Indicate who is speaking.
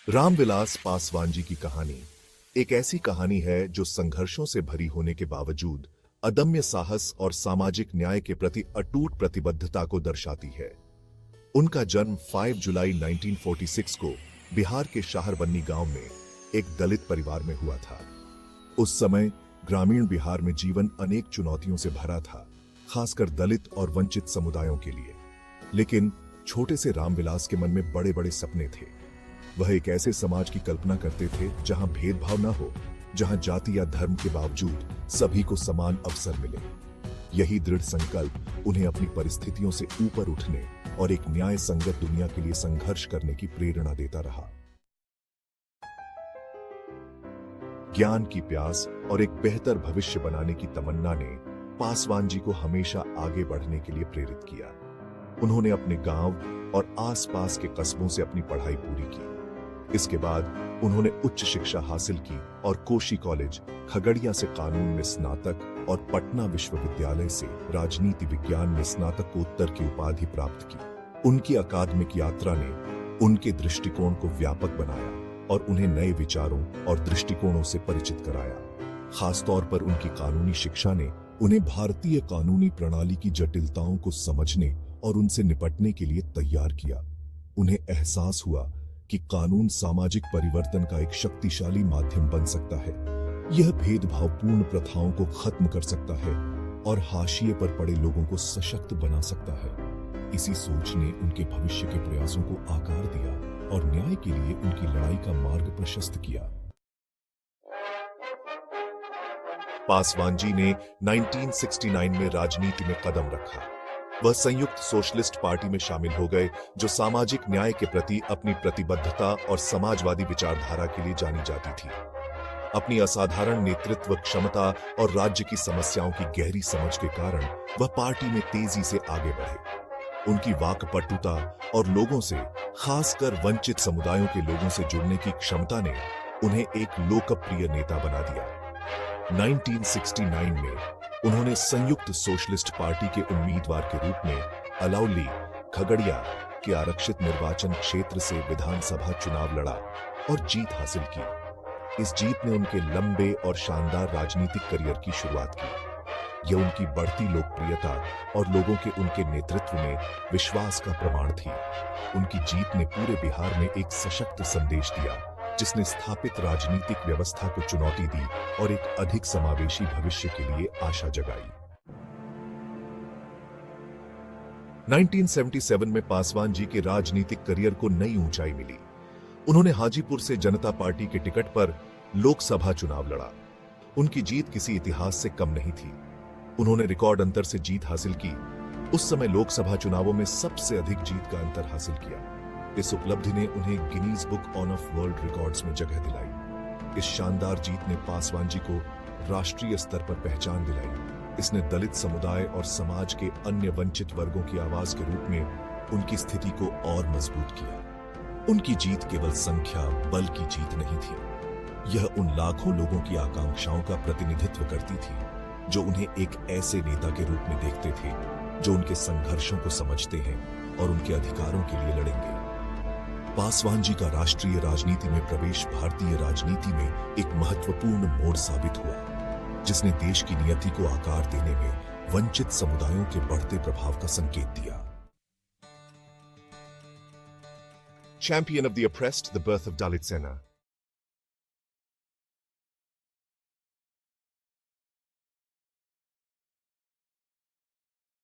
Speaker 1: रामविलास पासवान जी की कहानी एक ऐसी कहानी है जो संघर्षों से भरी होने के बावजूद अदम्य साहस और सामाजिक न्याय के प्रति अटूट प्रतिबद्धता को दर्शाती है। उनका जन्म 5 जुलाई 1946 को बिहार के शाहरबन्नी गांव में एक दलित परिवार में हुआ था। उस समय ग्रामीण बिहार में जीवन अनेक चुनौतियों से भरा था, खासकर दलित और वंचित समुदायों के लिए। लेकिन छोटे से रामविलास के मन में बड़े बड़े सपने थे। वह एक ऐसे समाज की कल्पना करते थे जहां भेदभाव न हो, जहां जाति या धर्म के बावजूद सभी को समान अवसर मिले। यही दृढ़ संकल्प उन्हें अपनी परिस्थितियों से ऊपर उठने और एक न्याय संगत दुनिया के लिए संघर्ष करने की प्रेरणा देता रहा। ज्ञान की प्यास और एक बेहतर भविष्य बनाने की तमन्ना ने पासवान जी को हमेशा आगे बढ़ने के लिए प्रेरित किया। उन्होंने अपने गांव और आसपास के कस्बों से अपनी पढ़ाई पूरी की। इसके बाद उन्होंने उच्च शिक्षा हासिल की और कोशी कॉलेज, खगड़िया से कानून में स्नातक और पटना विश्वविद्यालय से राजनीति विज्ञान में स्नातकोत्तर की उपाधि प्राप्त की। उनकी अकादमिक यात्रा ने उनके दृष्टिकोण को व्यापक बनाया और उन्हें नए विचारों और दृष्टिकोणों से परिचित कराया। खासतौर पर उनकी कानूनी शिक्षा ने उन्हें भारतीय कानूनी प्रणाली की जटिलताओं को समझने और उनसे निपटने के लिए तैयार किया। उन्हें एहसास हुआ कि कानून सामाजिक परिवर्तन का एक शक्तिशाली माध्यम बन सकता है। यह भेदभावपूर्ण प्रथाओं को खत्म कर सकता है और हाशिए पर पड़े लोगों को सशक्त बना सकता है। इसी सोच ने उनके भविष्य के प्रयासों को आकार दिया और न्याय के लिए उनकी लड़ाई का मार्ग प्रशस्त किया। पासवान जी ने 1969 में राजनीति में कदम रखा। वह संयुक्त सोशलिस्ट पार्टी में शामिल हो गए, जो सामाजिक न्याय के प्रति अपनी प्रतिबद्धता और समाजवादी विचारधारा के लिए जानी जाती थी। अपनी असाधारण नेतृत्व क्षमता और राज्य की समस्याओं की गहरी समझ के कारण वह पार्टी में तेजी से आगे बढ़े। उनकी वाकपटुता और लोगों से, खासकर वंचित समुदायों के लोगों से जुड़ने की क्षमता ने उन्हें एक लोकप्रिय नेता बना दिया। 1969 में उन्होंने संयुक्त सोशलिस्ट पार्टी के उम्मीदवार के रूप में अलौली, खगड़िया के आरक्षित निर्वाचन क्षेत्र से विधानसभा चुनाव लड़ा और जीत हासिल की। इस जीत ने उनके लंबे और शानदार राजनीतिक करियर की शुरुआत की। यह उनकी बढ़ती लोकप्रियता और लोगों के उनके नेतृत्व में विश्वास का प्रमाण थी। उनकी जीत ने पूरे बिहार में एक सशक्त संदेश दिया, जिसने स्थापित राजनीतिक व्यवस्था को चुनौती दी और एक अधिक समावेशी भविष्य के लिए आशा जगाई। 1977 में पासवान जी के राजनीतिक करियर को नई ऊंचाई मिली। उन्होंने हाजीपुर से जनता पार्टी के टिकट पर लोकसभा चुनाव लड़ा। उनकी जीत किसी इतिहास से कम नहीं थी। उन्होंने रिकॉर्ड अंतर से जीत हासिल की। उस समय लोकसभा चुनावों में सबसे अधिक जीत का अंतर हासिल किया। इस उपलब्धि ने उन्हें Guinness book of world records में जगह दिलाई। इस शानदार जीत ने पासवान जी को राष्ट्रीय स्तर पर पहचान दिलाई। इसने दलित समुदाय और समाज के अन्य वंचित वर्गों की आवाज के रूप में उनकी स्थिति को और मजबूत किया। उनकी जीत केवल संख्या बल की जीत नहीं थी। यह उन लाखों लोगों की आकांक्षाओं का प्रतिनिधित्व करती थी, जो उन्हें एक ऐसे नेता के रूप में देखते थे जो उनके संघर्षों को समझते हैं और उनके अधिकारों के लिए लड़ेंगे। पासवान जी का राष्ट्रीय राजनीति में प्रवेश भारतीय राजनीति में एक महत्वपूर्ण मोड़ साबित हुआ, जिसने देश की नियति को आकार देने में वंचित समुदायों के बढ़ते प्रभाव का संकेत दिया। Champion of the oppressed, the birth of Dalit Sena.